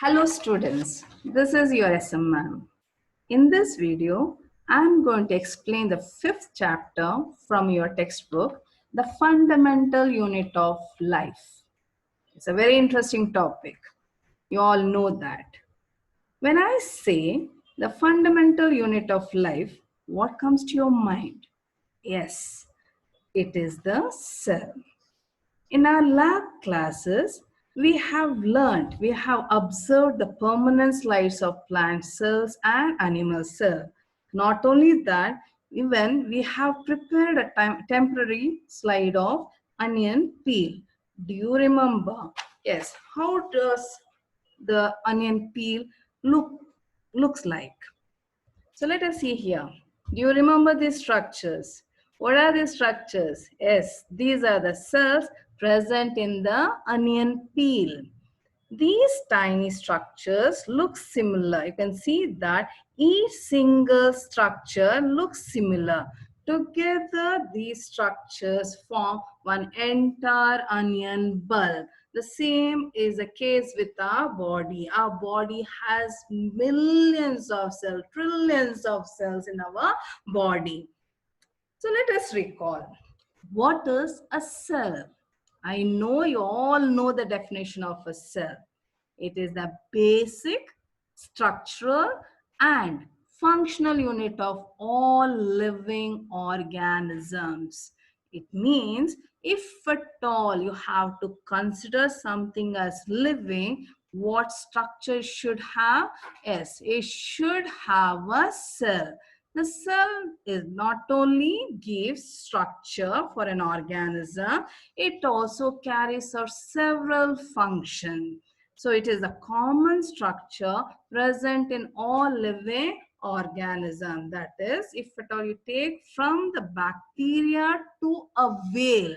Hello students, this is your SM ma'am. In this video, I am going to explain the fifth chapter from your textbook, the fundamental unit of life. It's a very interesting topic. You all know that. When I say the fundamental unit of life, what comes to your mind? Yes, it is the cell. In our lab classes, we have observed the permanent slides of plant cells and animal cells. Not only that, even we have prepared a temporary slide of onion peel. Do you remember? Yes. How does the onion peel looks like? So let us see here. Do you remember these structures? What are these structures? Yes, these are the cells present in the onion peel. These tiny structures look similar. You can see that each single structure looks similar. Together, these structures form one entire onion bulb. The same is the case with our body. Our body has millions of cells, trillions of cells in our body. So let us recall. What is a cell? I know you all know the definition of a cell. It is the basic, structural, and functional unit of all living organisms. It means if at all you have to consider something as living, what structure it should have? Yes, it should have a cell. The cell is not only gives structure for an organism, it also carries out several functions. So it is a common structure present in all living organism. That is, if at all you take from the bacteria to a whale.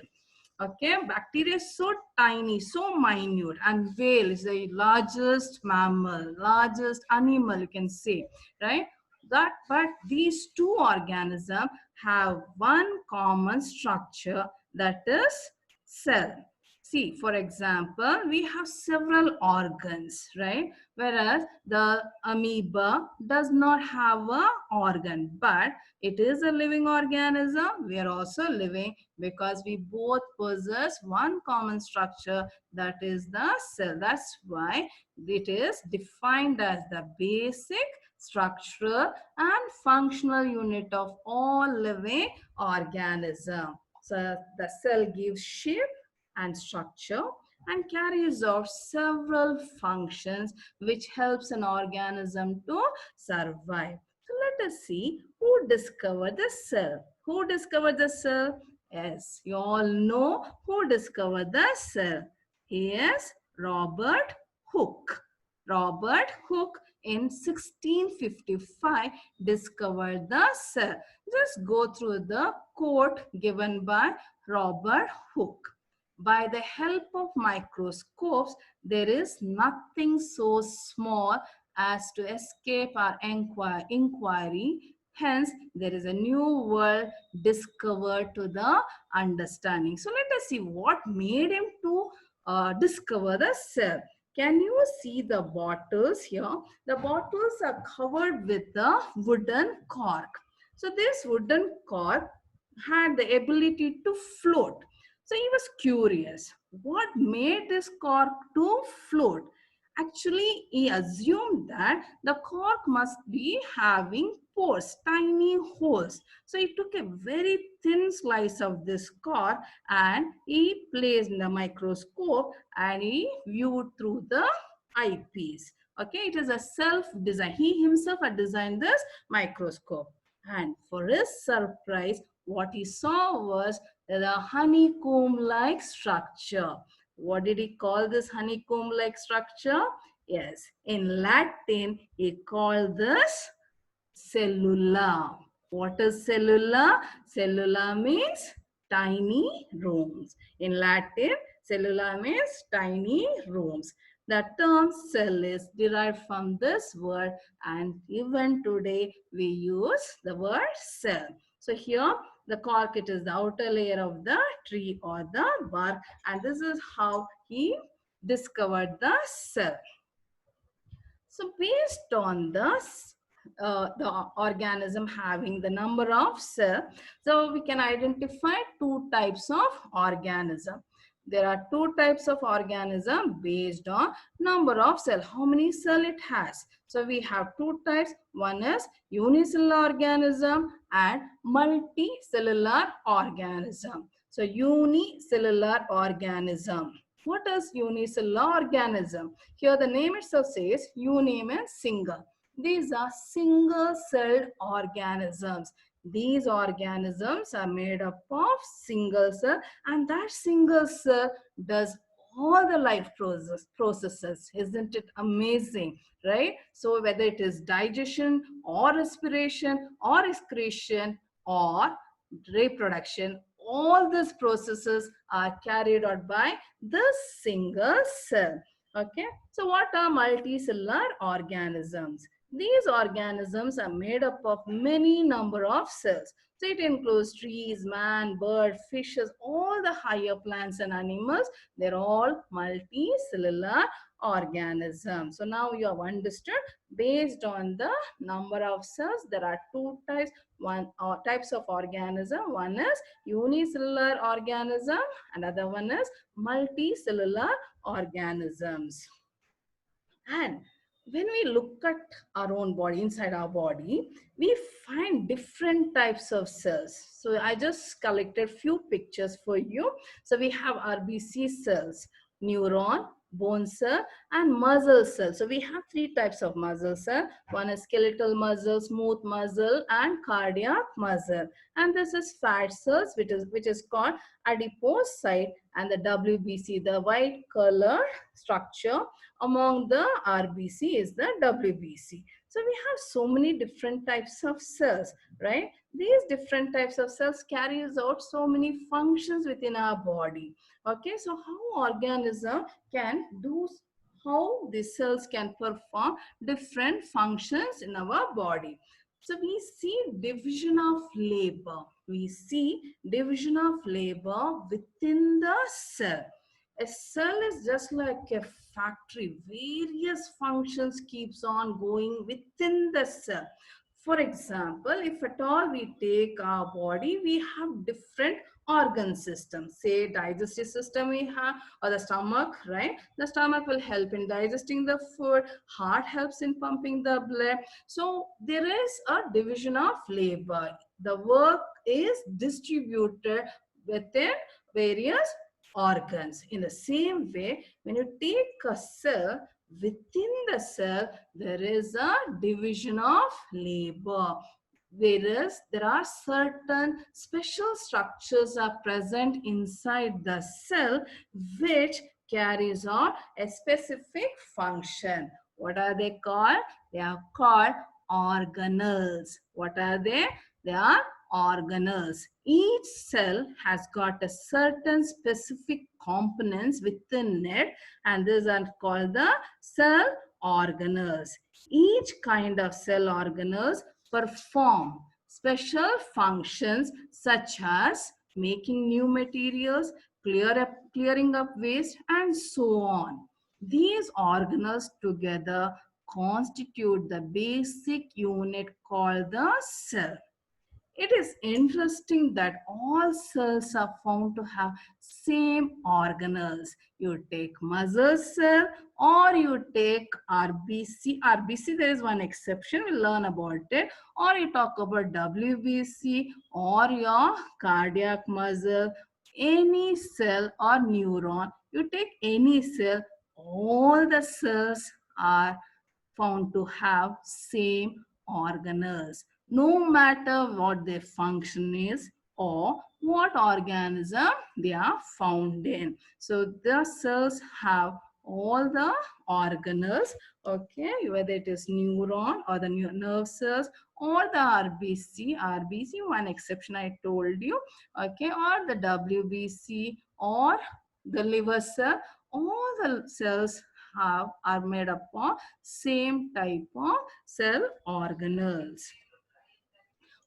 Okay, bacteria is so tiny, so minute, and whale is the largest mammal, largest animal, you can say, right? But these two organisms have one common structure, that is cell. See, for example, we have several organs, right? Whereas the amoeba does not have an organ, but it is a living organism. We are also living because we both possess one common structure, that is the cell. That's why it is defined as the basic, structural, and functional unit of all living organism. So the cell gives shape and structure and carries out several functions which helps an organism to survive. So let us see who discovered the cell. Who discovered the cell? Yes, you all know who discovered the cell. He is Robert Hooke. Robert Hooke in 1655 discovered the cell. Just go through the quote given by Robert Hooke. By the help of microscopes, there is nothing so small as to escape our inquiry. Hence, there is a new world discovered to the understanding. So let us see what made him to discover the cell. Can you see the bottles here? The bottles are covered with a wooden cork. So this wooden cork had the ability to float. So he was curious. What made this cork to float? Actually, he assumed that the cork must be having pores, tiny holes. So he took a very thin slice of this cork and he placed in the microscope and he viewed through the eyepiece. Okay, it is a self-design. He himself had designed this microscope. And for his surprise, what he saw was the honeycomb-like structure. What did he call this honeycomb-like structure? Yes, in Latin, he called this cellula. What is cellula? Cellula means tiny rooms. In Latin, cellula means tiny rooms. The term cell is derived from this word, and even today we use the word cell. So here the cork, it is the outer layer of the tree or the bark, and this is how he discovered the cell. So based on the organism having the number of cells, so we can identify two types of organism. There are two types of organism based on number of cell, how many cell it has. So we have two types. One is unicellular organism and multicellular organism. So unicellular organism. What is unicellular organism? Here the name itself says uni means single. These are single-celled organisms. These organisms are made up of single cell, and that single cell does all the life processes. Isn't it amazing, right? So whether it is digestion or respiration or excretion or reproduction, all these processes are carried out by the single cell. Okay, so what are multicellular organisms? These organisms are made up of many number of cells. So it includes trees, man, bird, fishes, all the higher plants and animals. They're all multicellular organisms. So now you have understood, based on the number of cells, there are two types. Types of organism. One is unicellular organism, another one is multicellular organisms. And when we look at our own body, inside our body, we find different types of cells. So I just collected few pictures for you. So we have RBC cells, neuron, bone cell, and muscle cell. So we have three types of muscle cell. One is skeletal muscle, smooth muscle, and cardiac muscle. And this is fat cells, which is called adipocyte, and the WBC, the white color structure among the RBC is the WBC. So we have so many different types of cells, right? These different types of cells carries out so many functions within our body. Okay, so how organism can do, how the cells can perform different functions in our body. So we see division of labor. We see division of labor within the cell. A cell is just like a factory. Various functions keeps on going within the cell. For example, if at all we take our body, we have different organ systems. Say digestive system we have, or the stomach, right? The stomach will help in digesting the food. Heart helps in pumping the blood. So there is a division of labor. The work is distributed within various organs. In the same way, when you take a cell, within the cell, there is a division of labor. Whereas there are certain special structures are present inside the cell which carries on a specific function. What are they called? They are called organelles. What are they? They are organelles. Each cell has got a certain specific components within it, and these are called the cell organelles. Each kind of cell organelles perform special functions such as making new materials, clearing up waste, and so on. These organelles together constitute the basic unit called the cell. It is interesting that all cells are found to have same organelles. You take muscle cell or you take RBC. RBC, there is one exception, we'll learn about it. Or you talk about WBC or your cardiac muscle, any cell or neuron. You take any cell, all the cells are found to have same organelles, no matter what their function is or what organism they are found in. So the cells have all the organelles, okay, whether it is neuron or the nerve cells or the RBC, one exception I told you, okay, or the WBC or the liver cell, all the cells are made up of same type of cell organelles.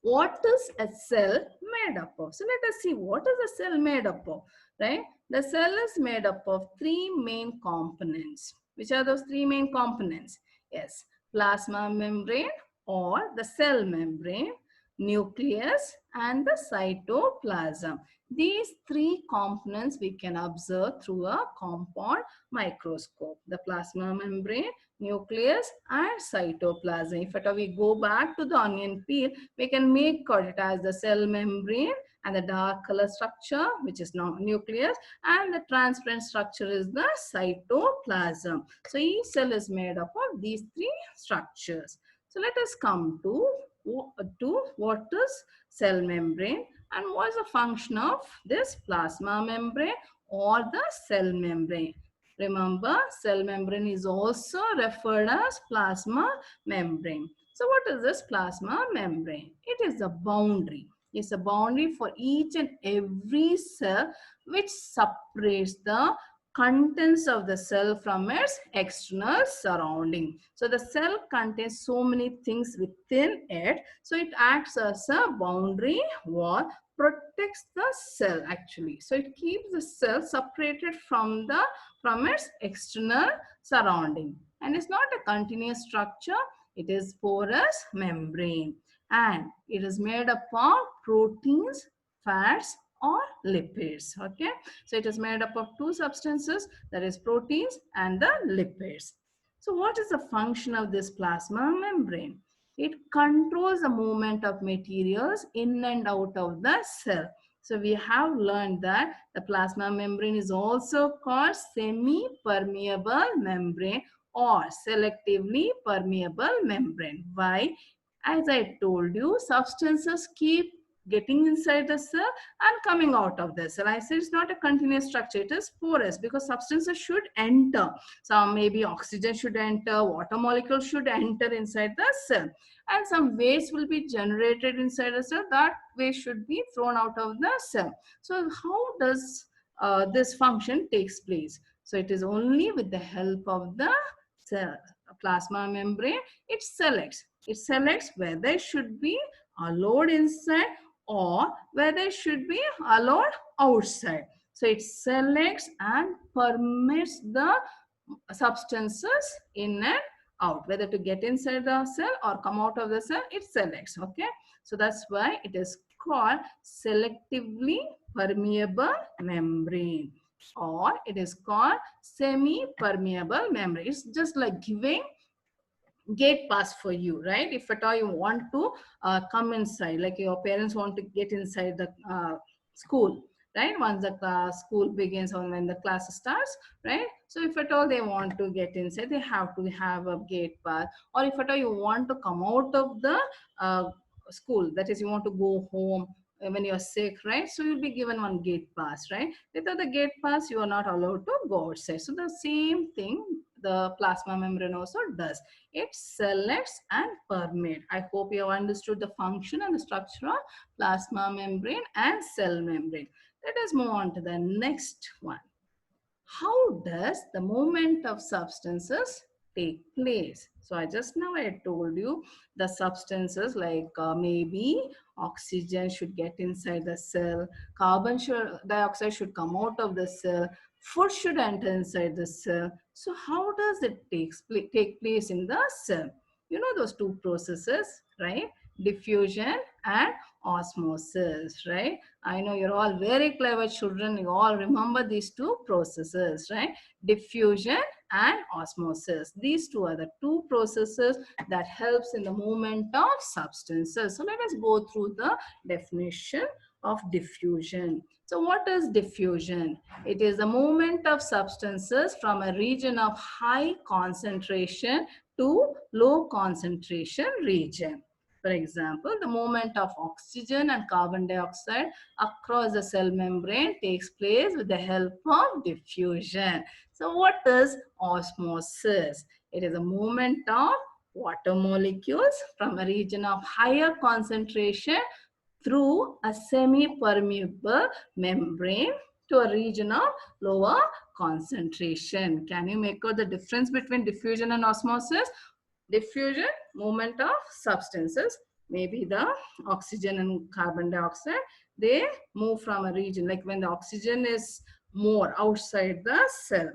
What is a cell made up of? So let us see what is a cell made up of, right? The cell is made up of three main components. Which are those three main components? Yes, plasma membrane or the cell membrane, nucleus and the cytoplasm. These three components we can observe through a compound microscope. The plasma membrane, nucleus and cytoplasm. If at all we go back to the onion peel, we can make it as the cell membrane and the dark color structure, which is nucleus, and the transparent structure is the cytoplasm. So each cell is made up of these three structures. So let us come to what is cell membrane and what is the function of this plasma membrane or the cell membrane. Remember, cell membrane is also referred as plasma membrane. So what is this plasma membrane? It is a boundary. It's a boundary for each and every cell which separates the contents of the cell from its external surrounding. So the cell contains so many things within it. So it acts as a boundary wall, protects the cell actually. So it keeps the cell separated from its external surrounding. And it's not a continuous structure. It is porous membrane. And it is made up of proteins, fats, or lipids. Okay, so it is made up of two substances, that is proteins and the lipids. So what is the function of this plasma membrane? It controls the movement of materials in and out of the cell. So we have learned that the plasma membrane is also called semi-permeable membrane or selectively permeable membrane. Why? As I told you, substances keep getting inside the cell and coming out of the cell. I said it's not a continuous structure, it is porous because substances should enter. Some maybe oxygen should enter, water molecules should enter inside the cell, and some waste will be generated inside the cell. That waste should be thrown out of the cell. So how does this function takes place? So it is only with the help of the cell, plasma membrane. It selects whether it should be allowed inside or whether it should be allowed outside. So it selects and permits the substances in and out, whether to get inside the cell or come out of the cell. It selects. Okay, so that's why it is called selectively permeable membrane, or it is called semi-permeable membrane. It's just like giving gate pass for you, right? If at all you want to come inside, like your parents want to get inside the school, right? Once the school begins or when the class starts, right? So if at all they want to get inside, they have to have a gate pass. Or if at all you want to come out of the uh, school, that is you want to go home when you're sick, right? So you'll be given one gate pass, right? Without the gate pass, you are not allowed to go outside. So the same thing the plasma membrane also does. It selects and permeates. I hope you have understood the function and the structure of plasma membrane and cell membrane. Let us move on to the next one. How does the movement of substances take place? So I told you the substances like maybe oxygen should get inside the cell, carbon dioxide should come out of the cell, food should enter inside the cell. So how does it take place in the cell? You know those two processes, right? Diffusion and osmosis, right? I know you're all very clever children. You all remember these two processes, right? Diffusion and osmosis. These two are the two processes that helps in the movement of substances. So let us go through the definition of diffusion. So what is diffusion? It is the movement of substances from a region of high concentration to low concentration region. For example, the movement of oxygen and carbon dioxide across the cell membrane takes place with the help of diffusion. So what is osmosis? It is a movement of water molecules from a region of higher concentration through a semi-permeable membrane to a region of lower concentration. Can you make out the difference between diffusion and osmosis? Diffusion, movement of substances, maybe the oxygen and carbon dioxide, they move from a region, like when the oxygen is more outside the cell,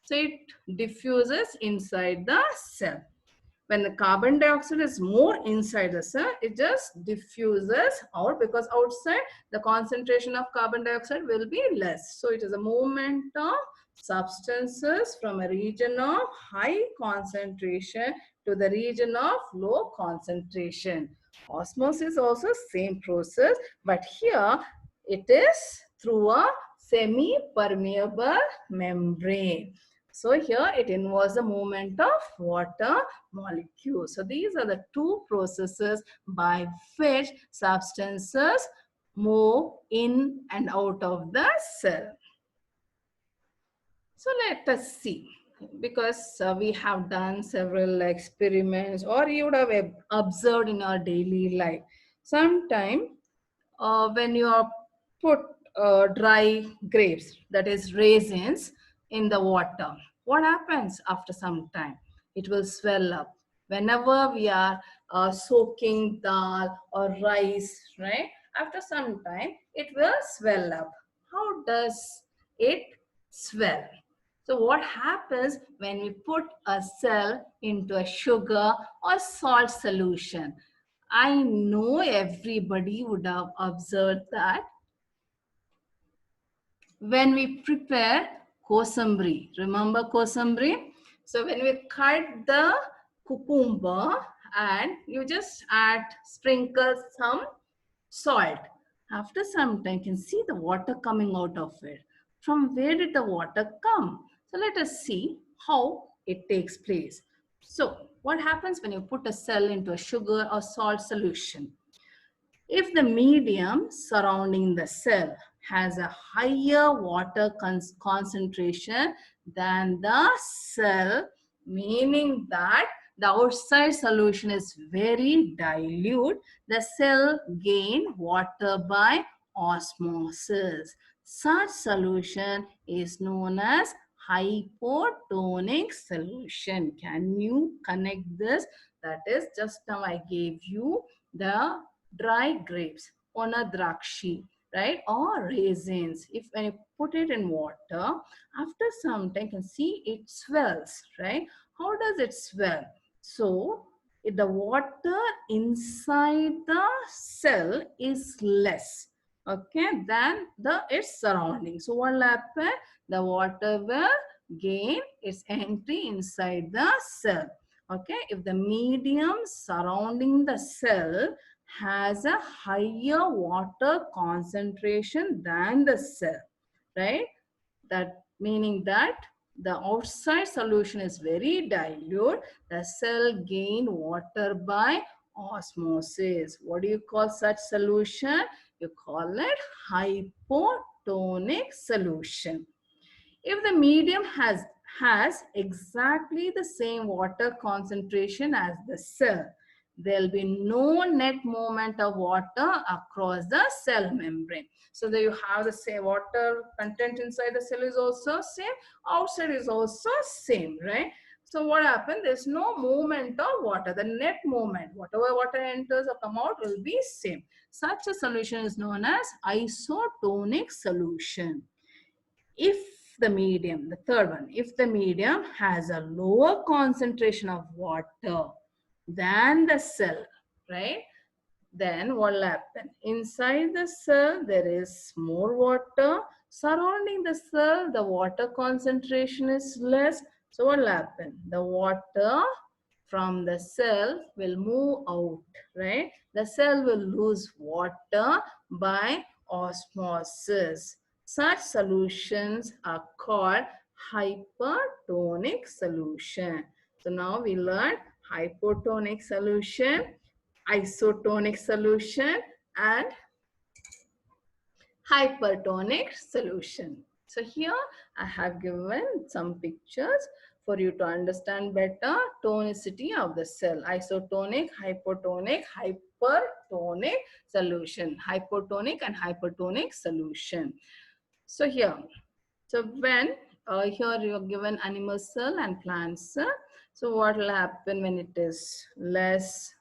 so it diffuses inside the cell. when the carbon dioxide is more inside the cell, it just diffuses out, because outside the concentration of carbon dioxide will be less. So it is a movement of substances from a region of high concentration to the region of low concentration. Osmosis also same process, but here it is through a semi-permeable membrane. So here it involves the movement of water molecules. So these are the two processes by which substances move in and out of the cell. So let us see, because we have done several experiments, or you would have observed in our daily life. Sometime when you are put dry grapes, that is raisins, in the water, what happens after some time? It will swell up. Whenever we are soaking dal or rice, right? After some time, it will swell up. How does it swell? So what happens when we put a cell into a sugar or salt solution? I know everybody would have observed that when we prepare kosambi, remember kosambi? So when we cut the cucumber and you just sprinkle some salt. After some time, you can see the water coming out of it. From where did the water come? So let us see how it takes place. So what happens when you put a cell into a sugar or salt solution? If the medium surrounding the cell has a higher water concentration than the cell, meaning that the outside solution is very dilute, the cell gain water by osmosis. Such solution is known as hypotonic solution. Can you connect this? That is, just now I gave you the dry grapes, onadrakshi, right, or raisins. If when you put it in water, after some time you can see it swells, right? How does it swell? So the water inside the cell is less, okay, than its surrounding. So what will happen? The water will gain its entry inside the cell. Okay, if the medium surrounding the cell has a higher water concentration than the cell, right? That meaning that the outside solution is very dilute, the cell gain water by osmosis. What do you call such solution? You call it hypotonic solution. If the medium has exactly the same water concentration as the cell, there will be no net movement of water across the cell membrane. So there you have the same water content inside the cell is also same, outside is also same, right? So what happened? There's no movement of water. The net movement, whatever water enters or come out, will be same. Such a solution is known as isotonic solution. If the medium, the third one, if the medium has a lower concentration of water than the cell, right? Then what will happen? Inside the cell, there is more water. Surrounding the cell, the water concentration is less. So what will happen? The water from the cell will move out, right? The cell will lose water by osmosis. Such solutions are called hypertonic solution. So now we learned hypotonic solution, isotonic solution, and hypertonic solution. So here I have given some pictures for you to understand better tonicity of the cell. Isotonic, hypotonic, hypertonic solution. Hypotonic and hypertonic solution. So here, so when here you are given animal cell and plant cell. So what will happen when it is less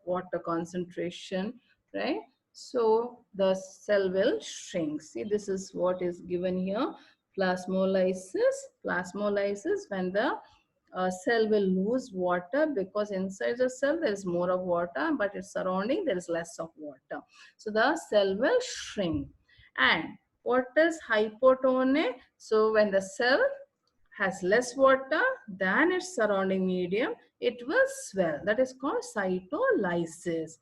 water concentration, right? So the cell will shrink. See, this is what is given here. Plasmolysis. Plasmolysis, when the a cell will lose water because inside the cell there is more of water, but its surrounding there is less of water. So the cell will shrink. And what is hypotonic? So when the cell has less water than its surrounding medium, it will swell. That is called cytolysis.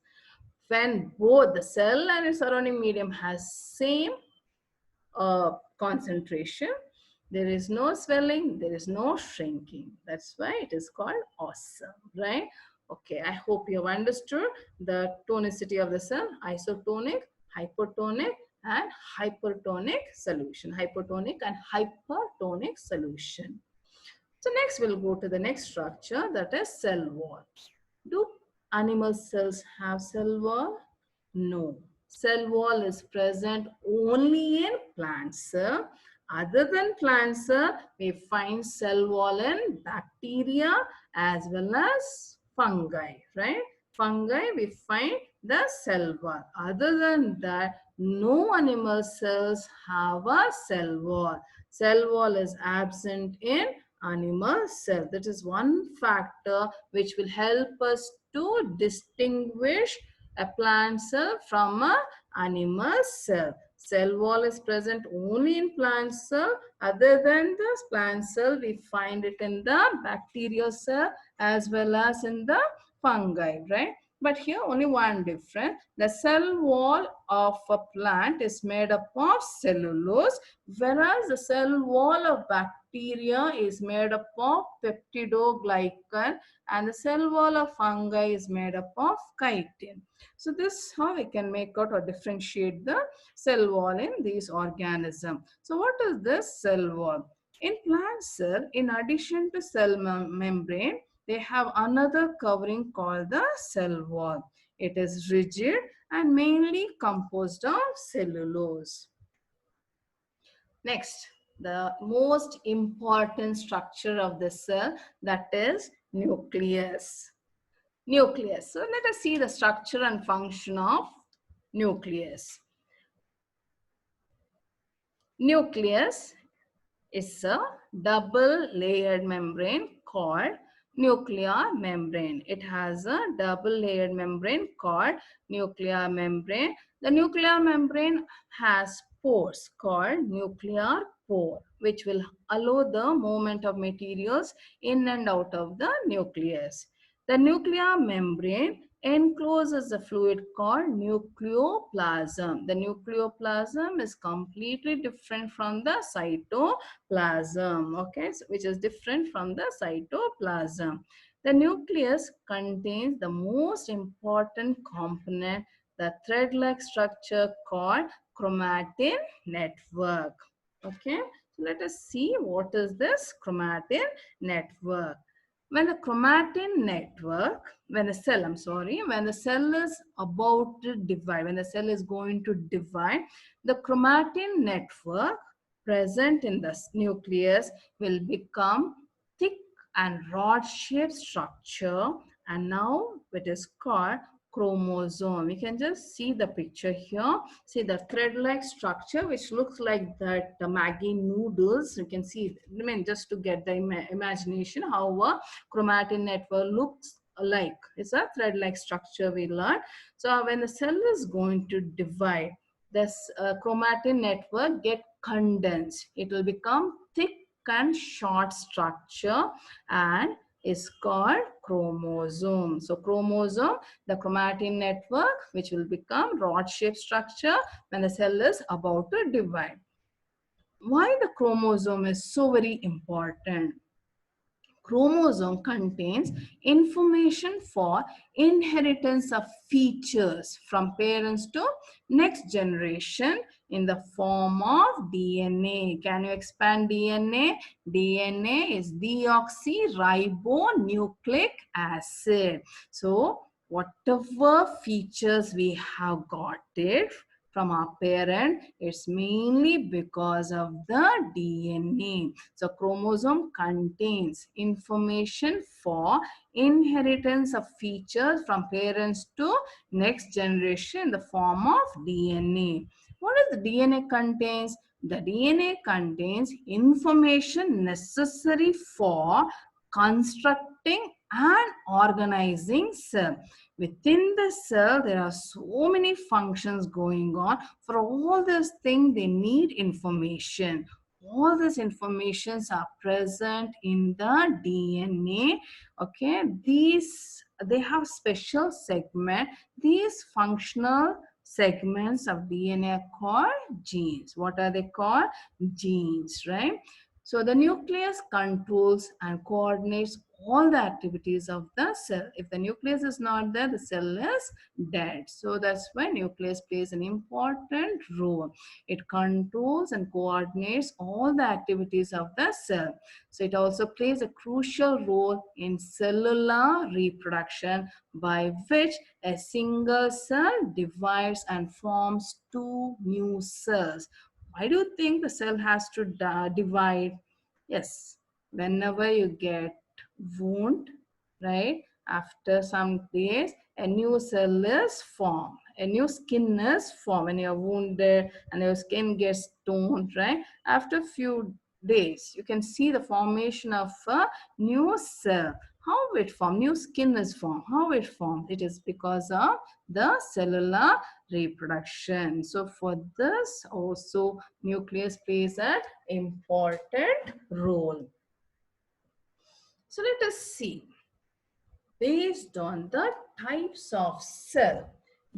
When both the cell and its surrounding medium has same concentration, there is no swelling, there is no shrinking. That's why it is called awesome, right? Okay, I hope you have understood the tonicity of the cell: isotonic, hypotonic, and hypertonic solution. Hypotonic and hypertonic solution. So next we'll go to the next structure, that is cell wall. Do animal cells have cell wall? No. Cell wall is present only in plants. Other than plants, we find cell wall in bacteria as well as fungi, right? Fungi, we find the cell wall. Other than that, no animal cells have a cell wall. Cell wall is absent in animal cell. That is one factor which will help us to distinguish a plant cell from a animal cell. Cell wall is present only in plant cell. Other than the plant cell, we find it in the bacterial cell as well as in the fungi, right? But here only one difference. The cell wall of a plant is made up of cellulose, whereas the cell wall of bacteria is made up of peptidoglycan, and the cell wall of fungi is made up of chitin. So this is how we can make out or differentiate the cell wall in these organisms. So what is this cell wall? In plant cell, in addition to cell membrane, they have another covering called the cell wall. It is rigid and mainly composed of cellulose. Next, the most important structure of the cell, that is nucleus. Nucleus. So let us see the structure and function of nucleus. Nucleus is a double layered membrane called nuclear membrane. It has a double layered membrane called nuclear membrane. The nuclear membrane has pores called nuclear pore, which will allow the movement of materials in and out of the nucleus. The nuclear membrane encloses a fluid called nucleoplasm. The nucleoplasm is completely different from the cytoplasm, okay, so, which is different from the cytoplasm. The nucleus contains the most important component, the thread-like structure called chromatin network. Okay, so let us see what is this chromatin network. When the chromatin network, when the cell is about to divide, when the cell is going to divide, the chromatin network present in the nucleus will become thick and rod-shaped structure, and now it is called chromosome. You can just see the picture here. See the thread-like structure which looks like that the Maggi noodles. You can see, I mean, just to get the imagination how a chromatin network looks like. It's a thread-like structure we learned. So when the cell is going to divide, this chromatin network get condensed. It will become thick and short structure and is called chromosome. So chromosome, the chromatin network, which will become rod-shaped structure when the cell is about to divide. Why the chromosome is so very important? Chromosome contains information for inheritance of features from parents to next generation in the form of DNA. Can you expand DNA? DNA is deoxyribonucleic acid. So whatever features we have got it from our parent, it's mainly because of the DNA. So chromosome contains information for inheritance of features from parents to next generation in the form of DNA. What does the DNA contains? The DNA contains information necessary for constructing and organizing cell. Within the cell, there are so many functions going on. For all this thing, they need information. All these informations are present in the DNA. Okay, they have special segment. These functional segments of DNA are called genes. What are they called? Genes, right? So the nucleus controls and coordinates all the activities of the cell. If the nucleus is not there, the cell is dead. So that's why nucleus plays an important role. It controls and coordinates all the activities of the cell. So it also plays a crucial role in cellular reproduction, by which a single cell divides and forms two new cells. Why do you think the cell has to divide? Yes, whenever you get wound, right? After some days, a new cell is formed. A new skin is formed when you're wounded and your skin gets toned, right? After few days, you can see the formation of a new cell. How it formed? New skin is formed. How it formed? It is because of the cellular reproduction. So for this also nucleus plays an important role. So let us see, based on the types of cell,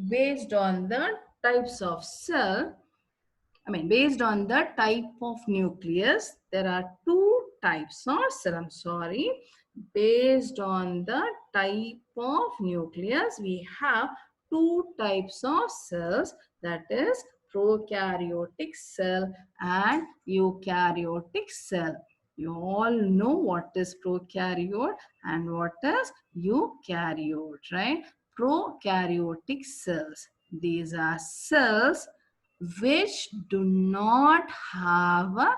based on the types of cell, based on the type of nucleus, there are two types of cell. I'm sorry. Based on the type of nucleus, we have two types of cells, that is prokaryotic cell and eukaryotic cell. You all know what is prokaryote and what is eukaryote, right? Prokaryotic cells. These are cells which do not have a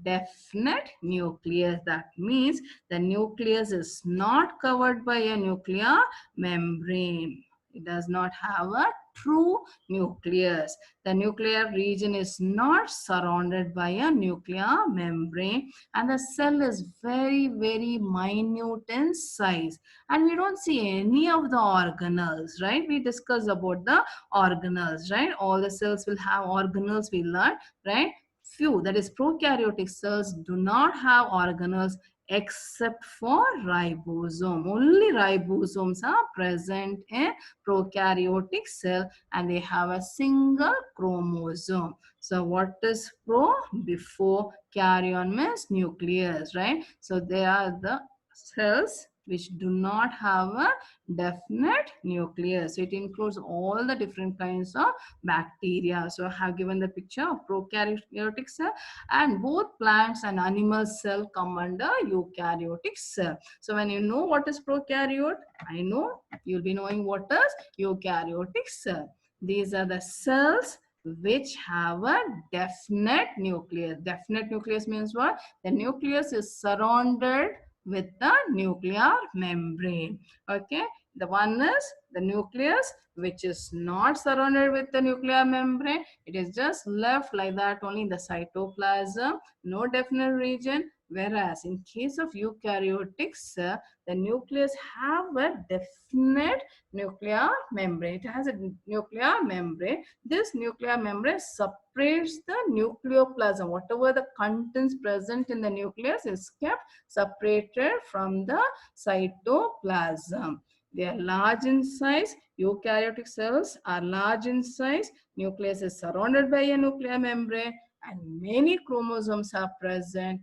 definite nucleus. That means the nucleus is not covered by a nuclear membrane. It does not have a true nucleus. The nuclear region is not surrounded by a nuclear membrane, and the cell is very, very minute in size. And we don't see any of the organelles, right? We discussed about the organelles, right? All the cells will have organelles, we learned, right? Few, that is prokaryotic cells, do not have organelles except for ribosome. Only ribosomes are present in prokaryotic cell, and they have a single chromosome. So what is pro? Before karyon means nucleus, right? So they are the cells which do not have a definite nucleus. So it includes all the different kinds of bacteria. So I have given the picture of prokaryotic cell, and both plants and animal cell come under eukaryotic cell. So when you know what is prokaryote, I know you'll be knowing what is eukaryotic cell. These are the cells which have a definite nucleus. Definite nucleus means what? The nucleus is surrounded with the nuclear membrane. Okay, the one is the nucleus which is not surrounded with the nuclear membrane. It is just left like that only in the cytoplasm, no definite region. Whereas in case of eukaryotic cell, the nucleus have a definite nuclear membrane. It has a nuclear membrane. This nuclear membrane separates the nucleoplasm. Whatever the contents present in the nucleus is kept separated from the cytoplasm. They are large in size. Eukaryotic cells are large in size. Nucleus is surrounded by a nuclear membrane, and many chromosomes are present,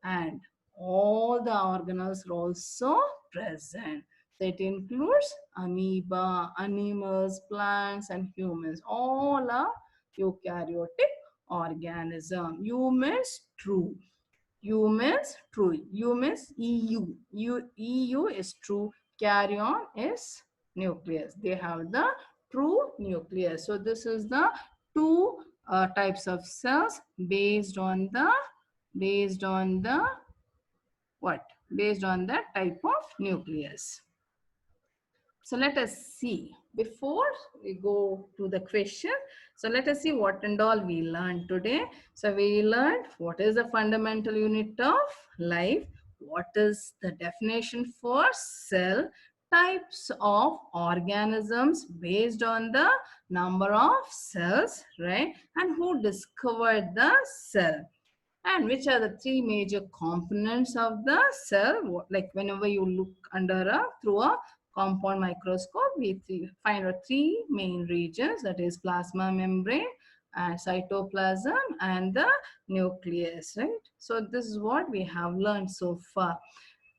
and all the organelles are also present. So it includes amoeba, animals, plants, and humans. All are eukaryotic organism. U means true. U means true. U means EU. EU is true. Karyon is nucleus. They have the true nucleus. So this is the two types of cells based on the what? Based on the type of nucleus. So let us see, before we go to the question, so let us see what and all we learned today. So we learned what is the fundamental unit of life, what is the definition for cell, types of organisms based on the number of cells, right? And who discovered the cell, and which are the three major components of the cell. Like whenever you look through a compound microscope, we find three main regions, that is plasma membrane and cytoplasm and the nucleus, right? So this is what we have learned so far.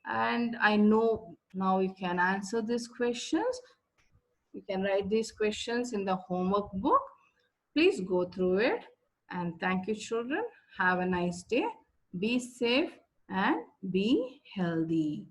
And I know now you can answer these questions. You can write these questions in the homework book. Please go through it. And thank you, children. Have a nice day. Be safe and be healthy.